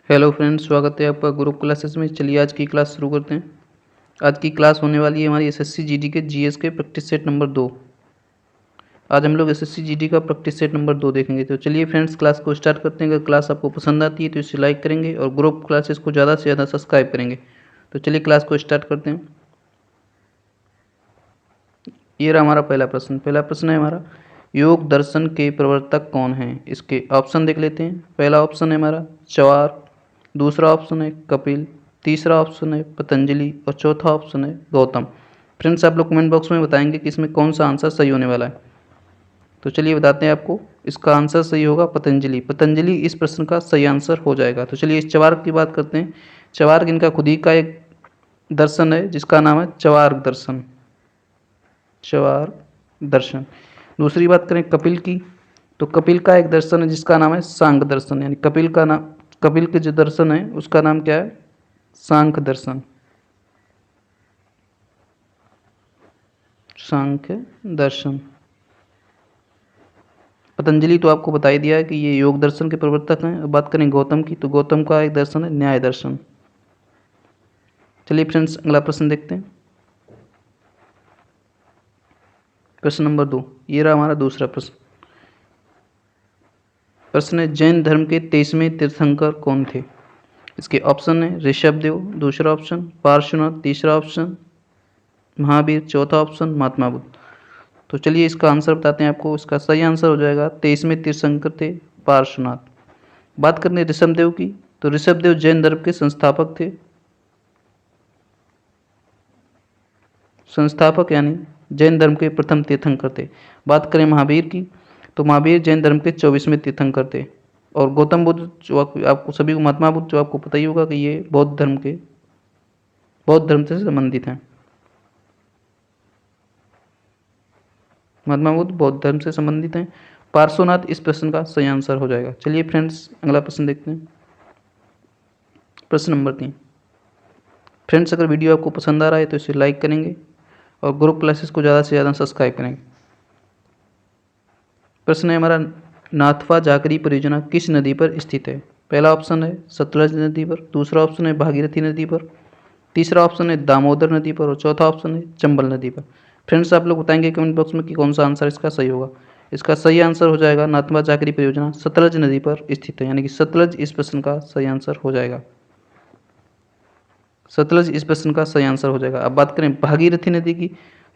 Hello friends, स्वागत है आपका ग्रुप क्लासेस में। चलिए आज की क्लास शुरू करते हैं। आज की क्लास होने वाली है हमारी एसएससी जीडी के जीएस के प्रैक्टिस सेट नंबर 2। आज हम लोग एसएससी जीडी का प्रैक्टिस सेट नंबर 2 देखेंगे। तो चलिए फ्रेंड्स, क्लास को स्टार्ट करते हैं। अगर क्लास आपको पसंद आती है तो इसे लाइक करेंगे और ग्रुप क्लासेस को ज़्यादा से ज़्यादा सब्सक्राइब करेंगे। तो चलिए क्लास को स्टार्ट करते हैं। ये रहा हमारा पहला प्रश्न है हमारा, योग दर्शन के प्रवर्तक कौन हैं? इसके ऑप्शन देख लेते हैं। पहला ऑप्शन है हमारा चवार, दूसरा ऑप्शन है कपिल, तीसरा ऑप्शन है पतंजलि और चौथा ऑप्शन है गौतम। फ्रेंड्स, आप लोग कमेंट बॉक्स में बताएंगे कि इसमें कौन सा आंसर सही होने वाला है। तो चलिए बताते हैं आपको, इसका आंसर सही होगा पतंजलि। पतंजलि इस प्रश्न का सही आंसर हो जाएगा। तो चलिए इस चवार्क की बात करते हैं। चवार्क इनका खुद ही का एक दर्शन है जिसका नाम है चवार्क दर्शन। चवार्क दर्शन। दूसरी बात करें कपिल की, तो कपिल का एक दर्शन है जिसका नाम है सांख्य दर्शन। यानी कपिल के जो दर्शन है उसका नाम क्या है? सांख्य दर्शन। सांख्य दर्शन। पतंजलि तो आपको बता ही दिया है कि ये योग दर्शन के प्रवर्तक हैं। अब बात करें गौतम की, तो गौतम का एक दर्शन है न्याय दर्शन। चलिए फ्रेंड्स, अगला प्रश्न देखते हैं। प्रश्न नंबर 2, ये रहा हमारा दूसरा प्रश्न। प्रश्न है, जैन धर्म के 23वें तीर्थंकर कौन थे? इसके ऑप्शन है ऋषभदेव, दूसरा ऑप्शन पार्श्वनाथ, तीसरा ऑप्शन महावीर, चौथा ऑप्शन महात्मा बुद्ध। तो चलिए इसका आंसर बताते हैं आपको। इसका सही आंसर हो जाएगा 23वें तीर्थंकर थे पार्श्वनाथ। बात करने ऋषभदेव की, तो ऋषभदेव जैन धर्म के संस्थापक थे। संस्थापक यानी जैन धर्म के प्रथम तीर्थंकर थे। बात करें महावीर की, तो महावीर जैन धर्म के 24वें तीर्थंकर थे। और गौतम बुद्ध जो आपको सभी को, महात्मा बुद्ध जो आपको पता ही होगा कि ये बौद्ध धर्म से संबंधित हैं। महात्मा बुद्ध बौद्ध धर्म से संबंधित हैं। पार्श्वनाथ इस प्रश्न का सही आंसर हो जाएगा। चलिए फ्रेंड्स, अगला प्रश्न देखते हैं। प्रश्न नंबर 3। फ्रेंड्स, अगर वीडियो आपको पसंद आ रहा है तो इसे लाइक करेंगे और ग्रुप क्लासेस को ज़्यादा से ज़्यादा सब्सक्राइब करेंगे। प्रश्न है हमारा, नाथपा जाकरी परियोजना किस नदी पर स्थित है? पहला ऑप्शन है सतलज नदी पर, दूसरा ऑप्शन है भागीरथी नदी पर, तीसरा ऑप्शन है दामोदर नदी पर और चौथा ऑप्शन है चंबल नदी पर। फ्रेंड्स, आप लोग बताएंगे कमेंट बॉक्स में कि कौन सा आंसर इसका सही होगा। इसका सही आंसर हो जाएगा नाथपा जाकरी परियोजना सतलज नदी पर स्थित है। यानी कि सतलज इस प्रश्न का सही आंसर हो जाएगा। सतलज इस प्रश्न का सही आंसर हो जाएगा। अब बात करें भागीरथी नदी की,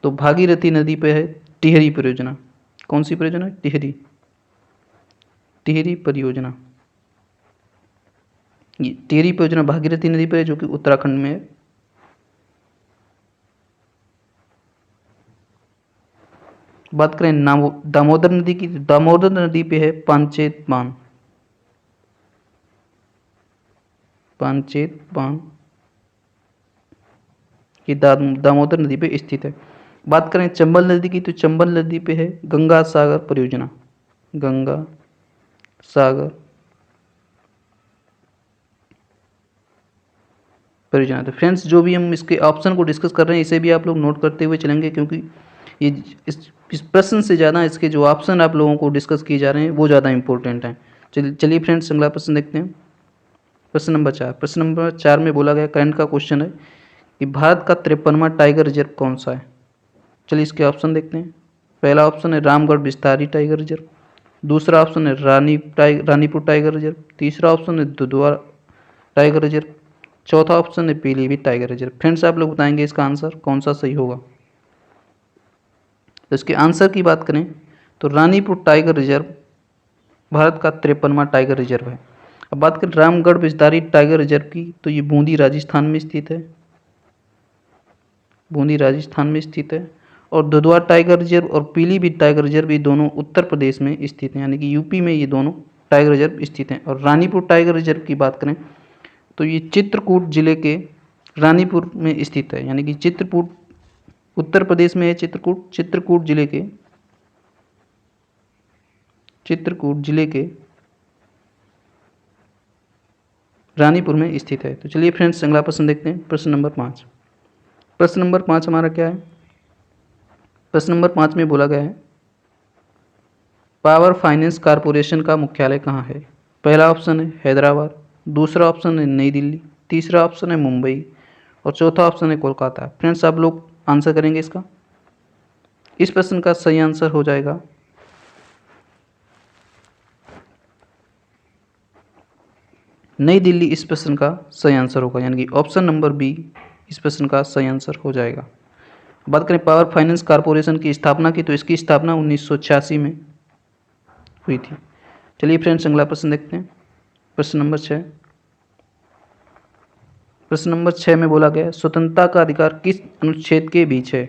तो भागीरथी नदी पे है टिहरी परियोजना। कौन सी परियोजना? टिहरी परियोजना। ये टिहरी परियोजना भागीरथी नदी पर है जो कि उत्तराखंड में है। बात करें दामोदर नदी की, दामोदर नदी पे है पांचेत बांध। ये दामोदर नदी पे स्थित है। बात करें चंबल नदी की, तो चंबल नदी पे है गंगा सागर परियोजना। गंगा सागर परियोजना। तो फ्रेंड्स, जो भी हम इसके ऑप्शन को डिस्कस कर रहे हैं इसे भी आप लोग नोट करते हुए चलेंगे, क्योंकि ये इस प्रश्न से ज़्यादा इसके जो ऑप्शन आप लोगों को डिस्कस किए जा रहे हैं वो ज़्यादा इंपॉर्टेंट हैं। चलिए फ्रेंड्स, अगला प्रश्न देखते हैं। प्रश्न नंबर 4। प्रश्न नंबर 4 में बोला गया, करंट का क्वेश्चन है कि भारत का 53वां टाइगर रिजर्व कौन सा है? चलिए इसके ऑप्शन देखते हैं। पहला ऑप्शन है रामगढ़ विस्तारी टाइगर रिजर्व, दूसरा ऑप्शन है रानीपुर टाइगर रिजर्व, तीसरा ऑप्शन है दुधवा टाइगर रिजर्व, चौथा ऑप्शन है पीलीभीत टाइगर रिजर्व। फ्रेंड्स, आप लोग बताएंगे इसका आंसर कौन सा सही होगा। तो इसके आंसर की बात करें तो रानीपुर टाइगर रिजर्व भारत का 53वां टाइगर रिजर्व है। अब बात करें रामगढ़ विस्तारी टाइगर रिजर्व की, तो ये बूंदी राजस्थान में स्थित है। बूंदी राजस्थान में स्थित है। और दुधवा टाइगर रिजर्व और पीलीभीत टाइगर रिजर्व ये दोनों उत्तर प्रदेश में स्थित हैं। यानी कि यूपी में ये दोनों टाइगर रिजर्व स्थित हैं। और रानीपुर टाइगर रिजर्व की बात करें तो ये चित्रकूट जिले के रानीपुर में स्थित है। यानी कि चित्रकूट उत्तर प्रदेश में है। चित्रकूट जिले के रानीपुर में स्थित है। तो चलिए फ्रेंड्स, अगला प्रश्न देखते हैं। प्रश्न नंबर 5। प्रश्न नंबर 5 हमारा क्या है? प्रश्न नंबर 5 में बोला गया है, पावर फाइनेंस कारपोरेशन का मुख्यालय कहाँ है? पहला ऑप्शन है हैदराबाद, दूसरा ऑप्शन है नई दिल्ली, तीसरा ऑप्शन है मुंबई और चौथा ऑप्शन है कोलकाता। फ्रेंड्स आप लोग आंसर करेंगे इसका। इस प्रश्न का सही आंसर हो जाएगा नई दिल्ली। इस प्रश्न का सही आंसर होगा, यानी कि ऑप्शन नंबर बी इस प्रश्न का सही आंसर हो जाएगा। बात करें पावर फाइनेंस कॉरपोरेशन की स्थापना की, तो इसकी स्थापना 1986 में हुई थी। चलिए फ्रेंड्स अगला प्रश्न देखते हैं। प्रश्न नंबर 6। प्रश्न नंबर 6 में बोला गया है स्वतंत्रता का अधिकार किस अनुच्छेद के बीच है,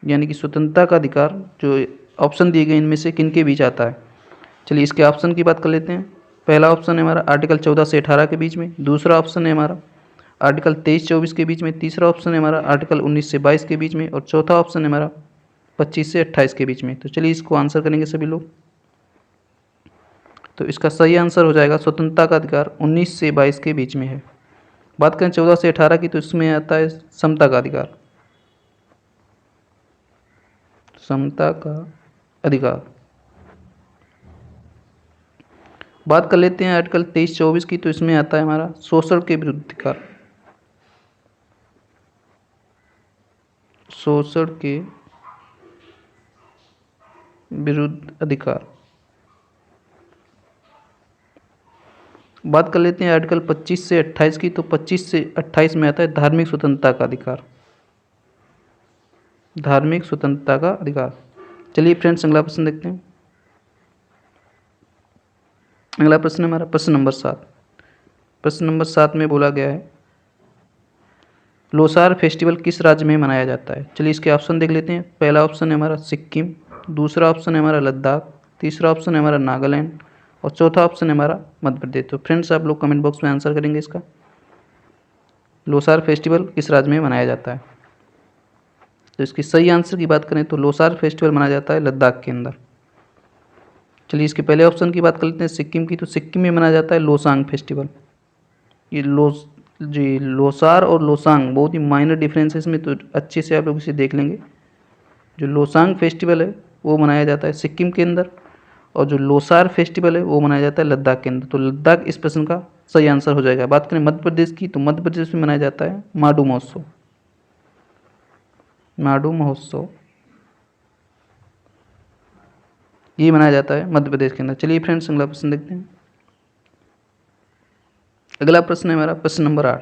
यानी कि स्वतंत्रता का अधिकार जो ऑप्शन दिए गए इनमें से किन के बीच आता है। चलिए इसके ऑप्शन की बात कर लेते हैं। पहला ऑप्शन है हमारा आर्टिकल 14 से 18 के बीच में, दूसरा ऑप्शन है हमारा आर्टिकल 23-24 के बीच में, तीसरा ऑप्शन है हमारा आर्टिकल 19 से 22 के बीच में और चौथा ऑप्शन है हमारा 25 से 28 के बीच में। तो चलिए इसको आंसर करेंगे सभी लोग। तो इसका सही आंसर हो जाएगा स्वतंत्रता का अधिकार 19 से 22 के बीच में है। बात करें 14 से 18 की, तो इसमें आता है समता का अधिकार, समता का अधिकार। बात कर लेते हैं आर्टिकल 23-24 की, तो इसमें आता है हमारा शोषण के विरुद्ध अधिकार, शोषण के विरुद्ध अधिकार। बात कर लेते हैं आर्टिकल 25 से 28 की, तो 25 से 28 में आता है धार्मिक स्वतंत्रता का अधिकार, धार्मिक स्वतंत्रता का अधिकार। चलिए फ्रेंड्स अगला प्रश्न देखते हैं। अगला प्रश्न हमारा प्रश्न नंबर 7। प्रश्न नंबर 7 में बोला गया है लोसार फेस्टिवल किस राज्य में मनाया जाता है। चलिए इसके ऑप्शन देख लेते हैं। पहला ऑप्शन है हमारा सिक्किम, दूसरा ऑप्शन है हमारा लद्दाख, तीसरा ऑप्शन है हमारा नागालैंड और चौथा ऑप्शन है हमारा मध्य प्रदेश। तो फ्रेंड्स आप लोग कमेंट बॉक्स में आंसर करेंगे इसका। लोसार फेस्टिवल किस राज्य में मनाया जाता है। तो इसकी सही आंसर की बात करें तो लोसार फेस्टिवल मनाया जाता है लद्दाख के अंदर। चलिए इसके पहले ऑप्शन की बात कर लेते हैं सिक्किम की, तो सिक्किम में मनाया जाता है लोसांग फेस्टिवल। ये लोसार और लोसांग बहुत ही माइनर डिफरेंस है इसमें, तो अच्छे से आप लोग इसे देख लेंगे। जो लोसांग फेस्टिवल है वो मनाया जाता है सिक्किम के अंदर और जो लोसार फेस्टिवल है वो मनाया जाता है लद्दाख के अंदर। तो लद्दाख इस प्रश्न का सही आंसर हो जाएगा। बात करें मध्य प्रदेश की, तो मध्य प्रदेश में मनाया जाता है माडू महोत्सव, माडू महोत्सव ये मनाया जाता है मध्य प्रदेश के अंदर। चलिए फ्रेंड्स अगला प्रश्न देखते हैं। अगला प्रश्न है हमारा प्रश्न नंबर 8।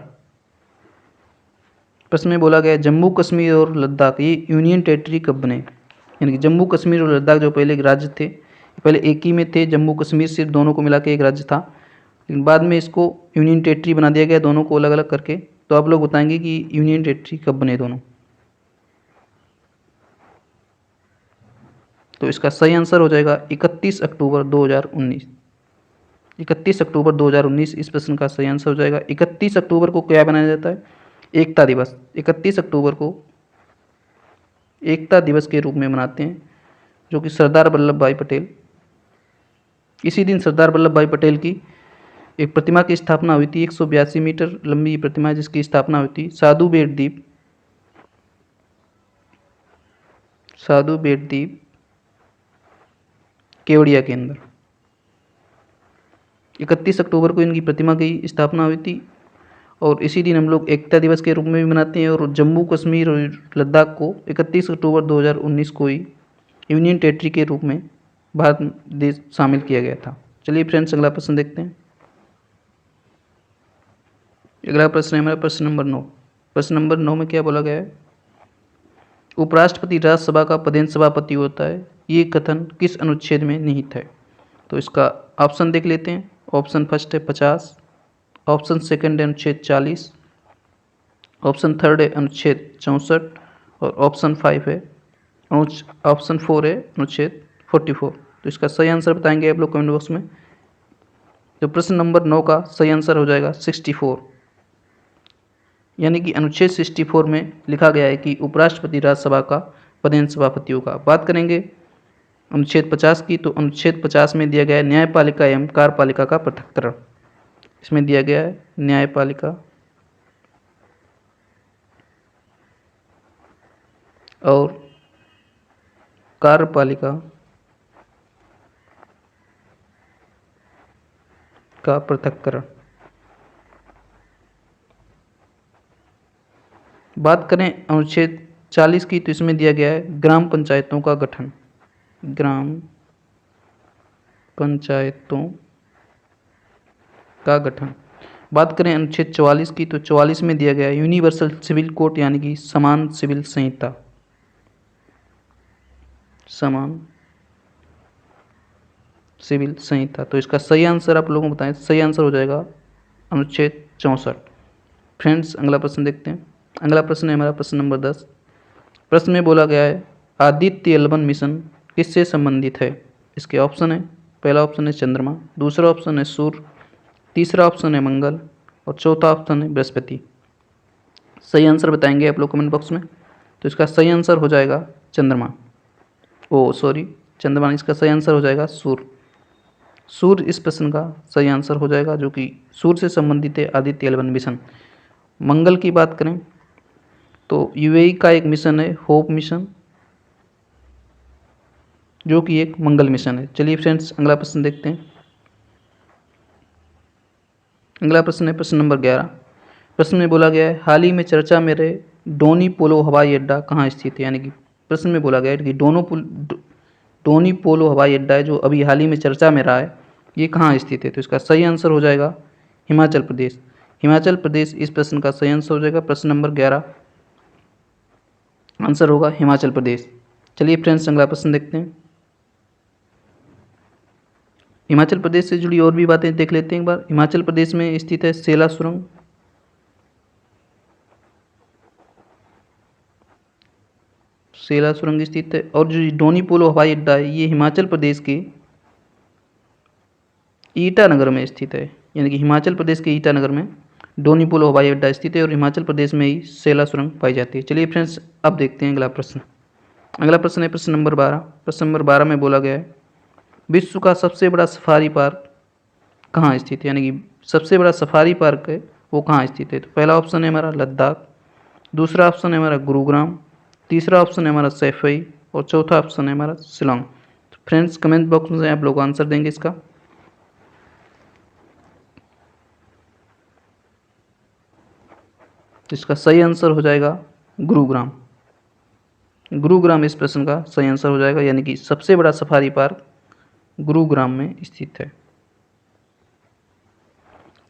प्रश्न में बोला गया है जम्मू कश्मीर और लद्दाख ये यूनियन टेरिटरी कब बने, यानी कि जम्मू कश्मीर और लद्दाख जो पहले एक राज्य थे, पहले एक ही में थे। जम्मू कश्मीर सिर्फ दोनों को मिला के एक राज्य था, लेकिन बाद में इसको यूनियन टेरिटरी बना दिया गया दोनों को अलग अलग करके। तो आप लोग बताएंगे कि यूनियन टेरिटरी कब बने दोनों। तो इसका सही आंसर हो जाएगा 31 अक्टूबर 2019। 31 अक्टूबर 2019 इस प्रश्न का सही आंसर हो जाएगा। 31 अक्टूबर को क्या बनाया जाता है, एकता दिवस। 31 अक्टूबर को एकता दिवस के रूप में मनाते हैं, जो कि सरदार वल्लभ भाई पटेल, इसी दिन सरदार वल्लभ भाई पटेल की एक प्रतिमा की स्थापना हुई थी। 182 मीटर लंबी प्रतिमा जिसकी स्थापना हुई थी साधु बेट द्वीप केवड़िया के अंदर। 31 अक्टूबर को इनकी प्रतिमा की स्थापना हुई थी और इसी दिन हम लोग एकता दिवस के रूप में भी मनाते हैं। और जम्मू कश्मीर और लद्दाख को 31 अक्टूबर 2019 को ही यूनियन टेरिटरी के रूप में भारत देश शामिल किया गया था। चलिए फ्रेंड्स अगला प्रश्न देखते हैं। अगला प्रश्न है हमारा प्रश्न नंबर 9। प्रश्न नंबर 9 में क्या बोला गया है उपराष्ट्रपति राज्यसभा का पदेन सभापति होता है, ये कथन किस अनुच्छेद में निहित है। तो इसका ऑप्शन देख लेते हैं। ऑप्शन फर्स्ट है 50, ऑप्शन सेकंड है अनुच्छेद 40, ऑप्शन थर्ड है अनुच्छेद 64 और ऑप्शन 5 है ऑप्शन 4 है अनुच्छेद 44। तो इसका सही आंसर बताएंगे आप लोग कमेंट बॉक्स में। तो प्रश्न नंबर 9 का सही आंसर हो जाएगा 64, यानी कि अनुच्छेद 64 में लिखा गया है कि उपराष्ट्रपति राज्यसभा का पदेन सभापति होगा। बात करेंगे अनुच्छेद 50 की, तो अनुच्छेद 50 में दिया गया है न्यायपालिका एवं कार्यपालिका का पृथक्करण। इसमें दिया गया है न्यायपालिका और कार्यपालिका का पृथक्करण। बात करें अनुच्छेद 40 की, तो इसमें दिया गया है ग्राम पंचायतों का गठन। ग्राम पंचायतों का गठन। बात करें अनुच्छेद 44 की, तो 44 में दिया गया है यूनिवर्सल सिविल कोड यानी कि समान सिविल संहिता। समान सिविल संहिता। तो इसका सही आंसर आप लोगों को बताएं। सही आंसर हो जाएगा अनुच्छेद 64। फ्रेंड्स, अगला प्रश्न देखते हैं। अगला प्रश्न है हमारा प्रश्न नंबर 10। प्रश्न में बोला गया है आदित्य एल 1 मिशन किससे संबंधित है? इसके ऑप्शन है, पहला ऑप्शन है चंद्रमा, दूसरा ऑप्शन है सूर्य, तीसरा ऑप्शन है मंगल और चौथा ऑप्शन है बृहस्पति। सही आंसर बताएंगे आप लोग कमेंट बॉक्स में। तो इसका सही आंसर हो जाएगा चंद्रमा। चंद्रमा। इसका सही आंसर हो जाएगा सूर्य। सूर्य इस प्रश्न का सही आंसर हो जाएगा, जो कि सूर्य से संबंधित है आदित्य एल 1 मिशन। मंगल की बात करें तो यूएई का एक मिशन है होप मिशन, जो कि एक मंगल मिशन है। चलिए फ्रेंड्स, अगला प्रश्न देखते हैं। अगला प्रश्न है प्रश्न नंबर 11। प्रश्न में बोला गया है हाल ही में चर्चा में रहे डोनी पोलो हवाई अड्डा कहाँ स्थित है? यानी कि प्रश्न में बोला गया है कि डोनी पोलो हवाई अड्डा है जो अभी हाल ही में चर्चा में रहा है, ये कहाँ स्थित है? तो इसका सही आंसर हो जाएगा हिमाचल प्रदेश। हिमाचल प्रदेश इस प्रश्न का सही आंसर हो जाएगा। प्रश्न नंबर 11 आंसर होगा हिमाचल प्रदेश। चलिए फ्रेंड्स, अगला प्रश्न देखते हैं। हिमाचल प्रदेश से जुड़ी और भी बातें देख लेते हैं एक बार। हिमाचल प्रदेश में स्थित है सेला सुरंग। सेला सुरंग स्थित है। और जो डोनी पोलो हवाई अड्डा है ये हिमाचल प्रदेश के ईटानगर में स्थित है। यानी कि हिमाचल प्रदेश के ईटानगर में डोनी पोलो हवाई अड्डा स्थित है और हिमाचल प्रदेश में ही सेला सुरंग पाई जाती है। चलिए फ्रेंड्स, अब देखते हैं अगला प्रश्न। अगला प्रश्न है प्रश्न नंबर 12। प्रश्न नंबर 12 में बोला गया है विश्व का सबसे बड़ा सफारी पार्क कहाँ स्थित है? यानी कि सबसे बड़ा सफारी पार्क है वो कहाँ स्थित है? तो पहला ऑप्शन है हमारा लद्दाख, दूसरा ऑप्शन है हमारा गुरुग्राम, तीसरा ऑप्शन है हमारा सैफई और चौथा ऑप्शन है हमारा शिलोंग। तो फ्रेंड्स, कमेंट बॉक्स में आप लोग आंसर देंगे इसका। तो इसका सही आंसर हो जाएगा गुरुग्राम। गुरुग्राम इस प्रश्न का सही आंसर हो जाएगा, यानी कि सबसे बड़ा सफारी पार्क गुरुग्राम में स्थित है।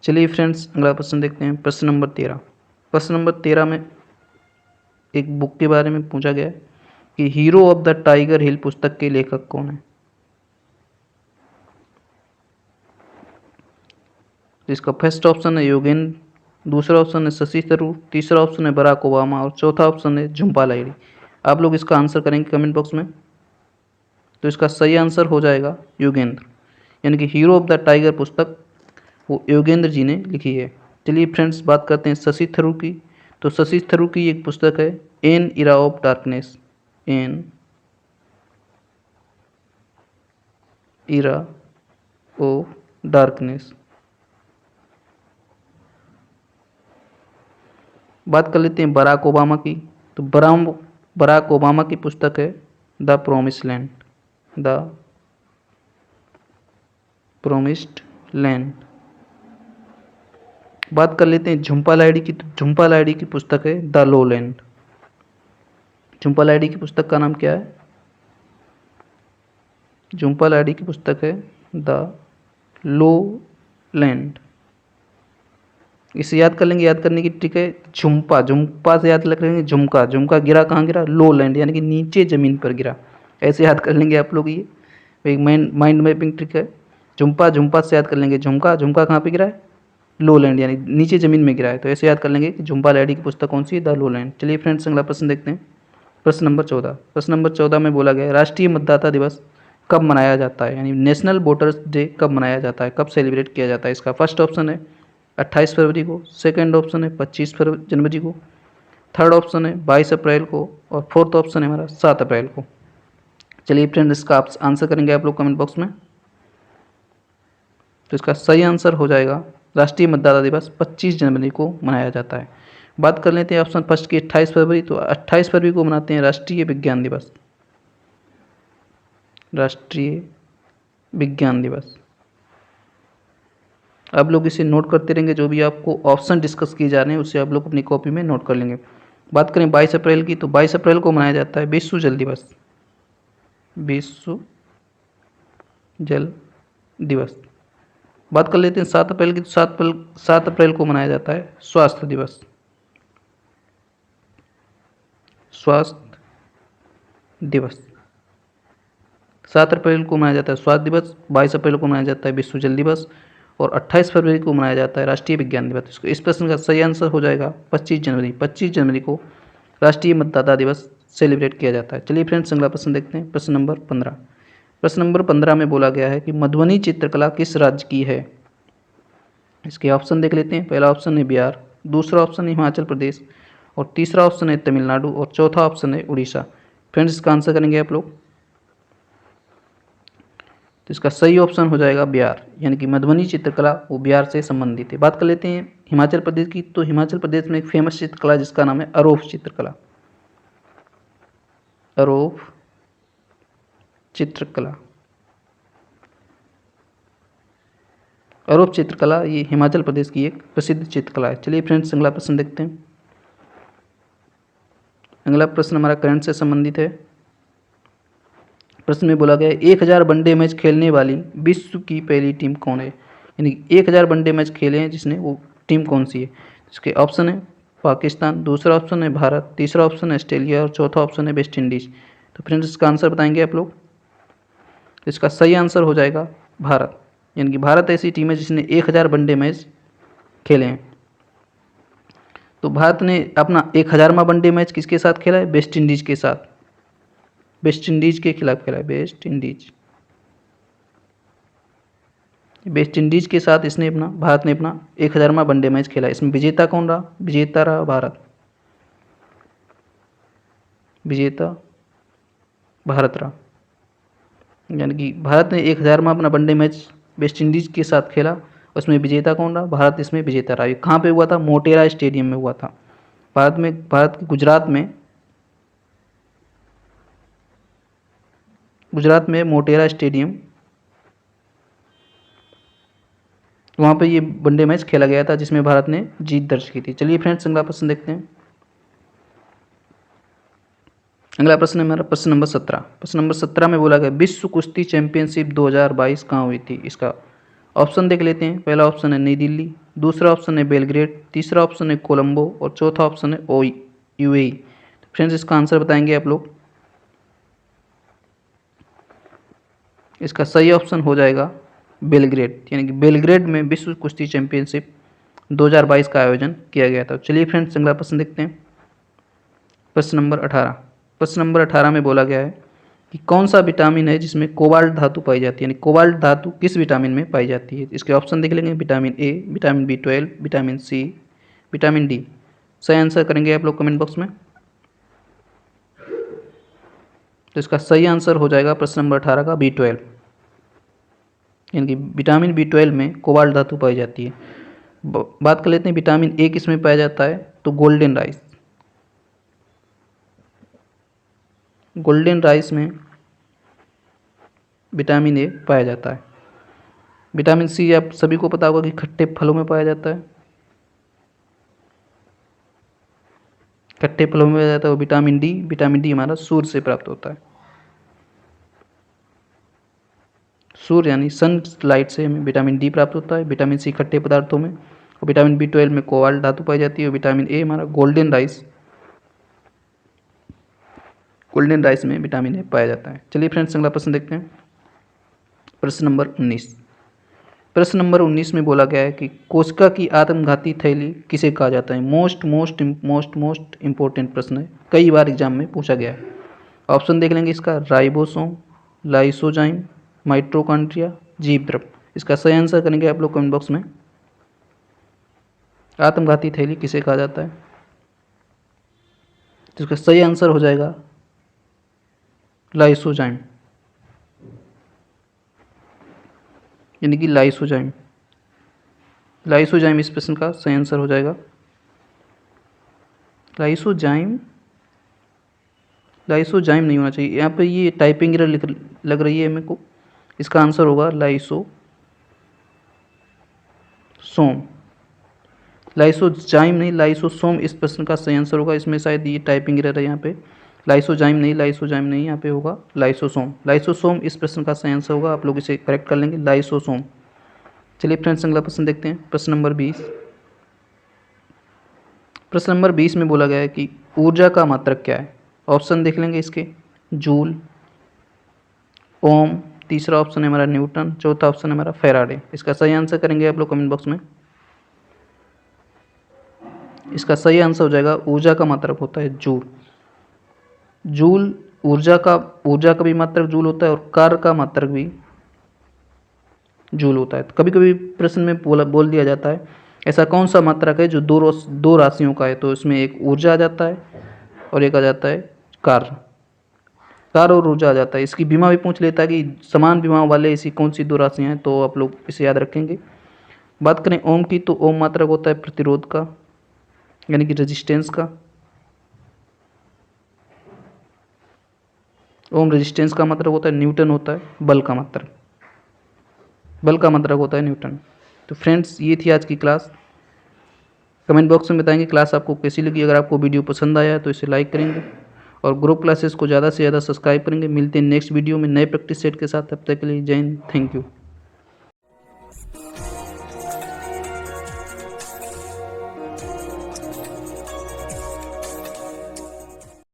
चलिए फ्रेंड्स, अगला प्रश्न देखते हैं। प्रश्न नंबर 13। प्रश्न नंबर 13 में एक बुक के बारे में पूछा गया है कि हीरो ऑफ द टाइगर हिल पुस्तक के लेखक कौन है? इसका फर्स्ट ऑप्शन है योगेंद्र, दूसरा ऑप्शन है शशि थरूर, तीसरा ऑप्शन है बराक ओबामा और चौथा ऑप्शन है झुम्पा लाहिड़ी। आप लोग इसका आंसर करेंगे कमेंट बॉक्स में। तो इसका सही आंसर हो जाएगा योगेंद्र। यानी कि हीरो ऑफ द टाइगर पुस्तक वो योगेंद्र जी ने लिखी है। चलिए फ्रेंड्स, बात करते हैं शशि थरूर की। तो शशि थरूर की एक पुस्तक है N era of darkness. N era of darkness. बात कर लेते हैं बराक ओबामा की। तो बराक ओबामा की पुस्तक है the promised land. The promised land. बात कर लेते हैं झुम्पा लाहिड़ी की। तो झुम्पा लाहिड़ी की पुस्तक है the low land. Jhumpa Lahiri की पुस्तक का नाम क्या है? झुम्पा लाहिड़ी की पुस्तक है द लो लैंड। इसे याद कर लेंगे। याद करने की ट्रिक है झुम्पा, झुम्पा से याद कर लेंगे झुमका। झुमका गिरा कहाँ गिरा? लो लैंड, यानी कि नीचे ज़मीन पर गिरा। ऐसे याद कर लेंगे आप लोग। ये एक माइंड मैपिंग ट्रिक है। झुम्पा, झुम्पा से याद कर लेंगे झुमका। झुमका कहाँ पे गिरा है? लो लैंड, यानी नीचे ज़मीन में गिरा है। तो ऐसे याद कर लेंगे कि झुम्पा लाहिड़ी की पुस्तक कौन सी है? The low land. चलिए फ्रेंड्स, अगला प्रश्न देखते हैं। प्रश्न नंबर 14। प्रश्न नंबर 14 में बोला गया है राष्ट्रीय मतदाता दिवस कब मनाया जाता है? यानी नेशनल वोटर्स डे कब मनाया जाता है, कब सेलिब्रेट किया जाता है? इसका फर्स्ट ऑप्शन है 28 फरवरी को, सेकंड ऑप्शन है 25 जनवरी को, थर्ड ऑप्शन है 22 अप्रैल को और फोर्थ ऑप्शन है हमारा 7 अप्रैल को। चलिए फ्रेंड, इसका आप आंसर करेंगे आप लोग कमेंट बॉक्स में। तो इसका सही आंसर हो जाएगा राष्ट्रीय मतदाता दिवस 25 जनवरी को मनाया जाता है। बात कर लेते हैं ऑप्शन फर्स्ट की 28 फरवरी। तो 28 फरवरी को मनाते हैं राष्ट्रीय विज्ञान दिवस। राष्ट्रीय विज्ञान दिवस। आप लोग इसे नोट करते रहेंगे, जो भी आपको ऑप्शन डिस्कस किए जा रहे हैं उसे आप लोग अपनी कॉपी में नोट कर लेंगे। बात करें 22 अप्रैल की, तो 22 अप्रैल को मनाया जाता है विश्व जल दिवस। विश्व जल दिवस। बात कर लेते हैं 7 अप्रैल की, तो 7 अप्रैल को मनाया जाता है स्वास्थ्य दिवस। स्वास्थ्य दिवस 7 अप्रैल को मनाया जाता है स्वास्थ्य दिवस, 22 अप्रैल को मनाया जाता है विश्व जल दिवस और 28 फरवरी को मनाया जाता है राष्ट्रीय विज्ञान दिवस। इस प्रश्न का सही आंसर हो जाएगा 25 जनवरी। 25 जनवरी को राष्ट्रीय मतदाता दिवस सेलिब्रेट किया जाता है। चलिए फ्रेंड्स, अगला प्रश्न देखते हैं, प्रश्न नंबर 15। प्रश्न नंबर 15 में बोला गया है कि मधुबनी चित्रकला किस राज्य की है। इसके ऑप्शन देख लेते हैं। पहला ऑप्शन है बिहार, दूसरा ऑप्शन है हिमाचल प्रदेश और तीसरा ऑप्शन है तमिलनाडु और चौथा ऑप्शन है उड़ीसा। फ्रेंड्स, इसका आंसर करेंगे आप लोग, तो इसका सही ऑप्शन हो जाएगा बिहार, यानी कि मधुबनी चित्रकला वो बिहार से संबंधित है। बात कर लेते हैं हिमाचल प्रदेश की, तो हिमाचल प्रदेश में एक फेमस चित्रकला जिसका नाम है अरोफ चित्रकला। अरोफ चित्रकला, अरोफ चित्रकला ये हिमाचल प्रदेश की एक प्रसिद्ध चित्रकला है। चलिए फ्रेंड्स, अगला प्रश्न देखते हैं। अगला प्रश्न हमारा करंट से संबंधित है। प्रश्न में बोला गया है 1000 वनडे मैच खेलने वाली विश्व की पहली टीम कौन है, यानी 1000 वनडे मैच खेले हैं जिसने, वो टीम कौन सी है। इसके ऑप्शन है पाकिस्तान, दूसरा ऑप्शन है भारत, तीसरा ऑप्शन है ऑस्ट्रेलिया और चौथा ऑप्शन है वेस्ट इंडीज। तो फ्रेंड्स, इसका आंसर बताएंगे आप लोग। इसका सही आंसर हो जाएगा भारत, यानी कि भारत ऐसी टीम है जिसने 1000 वनडे मैच खेले हैं। तो भारत ने अपना 1000वां वनडे मैच किसके साथ खेला है, वेस्ट इंडीज के साथ, वेस्ट इंडीज के खिलाफ खेला है। वेस्ट इंडीज, वेस्ट इंडीज के साथ इसने अपना, भारत ने अपना 1000वां वनडे मैच खेला। इसमें विजेता कौन रहा, विजेता रहा भारत, विजेता भारत रहा, यानी कि भारत ने 1000वां अपना वनडे मैच वेस्ट इंडीज के साथ खेला, उसमें विजेता कौन रहा, भारत इसमें विजेता रहा। ये कहाँ पे हुआ था, मोटेरा स्टेडियम में हुआ था, भारत में, भारत के गुजरात में, गुजरात में मोटेरा स्टेडियम, वहाँ पे ये वनडे मैच खेला गया था जिसमें भारत ने जीत दर्ज की थी। चलिए फ्रेंड्स, अगला प्रश्न देखते हैं। अगला प्रश्न है हमारा प्रश्न नंबर 17। प्रश्न नंबर 17 में बोला गया विश्व कुश्ती चैंपियनशिप 2022 कहाँ हुई थी। इसका ऑप्शन देख लेते हैं। पहला ऑप्शन है नई दिल्ली, दूसरा ऑप्शन है बेलग्रेड, तीसरा ऑप्शन है कोलंबो और चौथा ऑप्शन है यूएई। फ्रेंड्स, इसका आंसर बताएंगे आप लोग। इसका सही ऑप्शन हो जाएगा बेलग्रेड, यानी कि बेलग्रेड में विश्व कुश्ती चैंपियनशिप 2022 का आयोजन किया गया था। चलिए फ्रेंड्स, अगला प्रश्न देखते हैं। प्रश्न नंबर 18। प्रश्न नंबर 18 में बोला गया है कि कौन सा विटामिन है जिसमें कोबाल्ट धातु पाई जाती है, यानी कोबाल्ट धातु किस विटामिन में पाई जाती है। इसके ऑप्शन देख लेंगे। Vitamin A, vitamin B12, vitamin C, vitamin D. सही आंसर करेंगे आप लोग कमेंट बॉक्स में। तो इसका सही आंसर हो जाएगा प्रश्न नंबर 18 का B12, यानी कि विटामिन B12 में कोबाल्ट धातु पाई जाती है। बात कर लेते हैं विटामिन ए किस में पाया जाता है, तो गोल्डन राइस, गोल्डन राइस में विटामिन ए पाया जाता है। विटामिन सी आप सभी को पता होगा कि खट्टे फलों में पाया जाता है, खट्टे फलों में पाया जाता है। और विटामिन डी हमारा सूर्य से प्राप्त होता है, सूर्य यानी सन लाइट से हमें विटामिन डी प्राप्त होता है। विटामिन सी खट्टे पदार्थों में, और विटामिन B12 में कोबाल्ट धातु पाई जाती है। और विटामिन ए हमारा गोल्डन राइस, गोल्डन राइस में विटामिन ए पाया जाता है। चलिए फ्रेंड्स, अगला प्रश्न देखते हैं। प्रश्न नंबर 19। प्रश्न नंबर 19 में बोला गया है कि कोशिका की आत्मघाती थैली किसे कहा जाता है। मोस्ट इंपॉर्टेंट प्रश्न है, कई बार एग्जाम में पूछा गया है। ऑप्शन देख लेंगे इसका, राइबोसोम, लाइसोजाइम, माइटोकॉन्ड्रिया, जीव द्रव। इसका सही आंसर करेंगे आप लोग कमेंट बॉक्स में। आत्मघाती थैली किसे कहा जाता है, तो इसका सही आंसर हो जाएगा लाइसोजाइम, यानी कि लाइसोजाइम। लाइसोजाइम इस प्रश्न का सही आंसर हो जाएगा। लाइसोजाइम, लाइसोजाइम नहीं होना चाहिए यहाँ पे, ये टाइपिंग एरर लग रही है मेरे को। इसका आंसर होगा सोम। लाइसोजाइम नहीं, लाइसोसोम इस प्रश्न का सही आंसर होगा। इसमें शायद ये टाइपिंग एरर है यहाँ पे। लाइसोजाइम नहीं यहाँ पे होगा लाइसोसोम। लाइसोसोम इस प्रश्न का सही आंसर होगा। आप लोग इसे करेक्ट कर लेंगे, लाइसोसोम। चलिए फ्रेंड्स, अगला प्रश्न देखते हैं। प्रश्न नंबर 20। प्रश्न नंबर 20 में बोला गया है कि ऊर्जा का मात्रक क्या है। ऑप्शन देख लेंगे इसके, जूल, ओम, तीसरा ऑप्शन है हमारा न्यूटन, चौथा ऑप्शन है हमारा फैराडे। इसका सही आंसर करेंगे आप लोग कमेंट बॉक्स में। इसका सही आंसर हो जाएगा ऊर्जा का मात्रक होता है जूल। जूल ऊर्जा का भी मात्रक जूल होता है और कार्य का मात्रक भी जूल होता है। कभी कभी प्रश्न में बोल दिया जाता है ऐसा कौन सा मात्रक है जो दो राशियों का है, तो इसमें एक ऊर्जा आ जाता है और एक आ जाता है कार्य। कार्य और ऊर्जा आ जाता है। इसकी बीमा भी पूछ लेता है कि समान बीमा वाले ऐसी कौन सी दो राशियाँ हैं, तो आप लोग इसे याद रखेंगे। बात करें ओम की, तो ओम मात्रक होता है प्रतिरोध का, यानी कि रेजिस्टेंस का। ओम रेजिस्टेंस का मात्रक होता है। न्यूटन होता है बल का मात्रक। बल का मात्रक होता है न्यूटन। तो फ्रेंड्स, ये थी आज की क्लास। कमेंट बॉक्स में बताएंगे क्लास आपको कैसी लगी। अगर आपको वीडियो पसंद आया है तो इसे लाइक करेंगे और ग्रुप क्लासेस को ज़्यादा से ज़्यादा सब्सक्राइब करेंगे। मिलते हैं नेक्स्ट वीडियो में नए प्रैक्टिस सेट के साथ। तब तक के लिए जय हिंद, थैंक यू।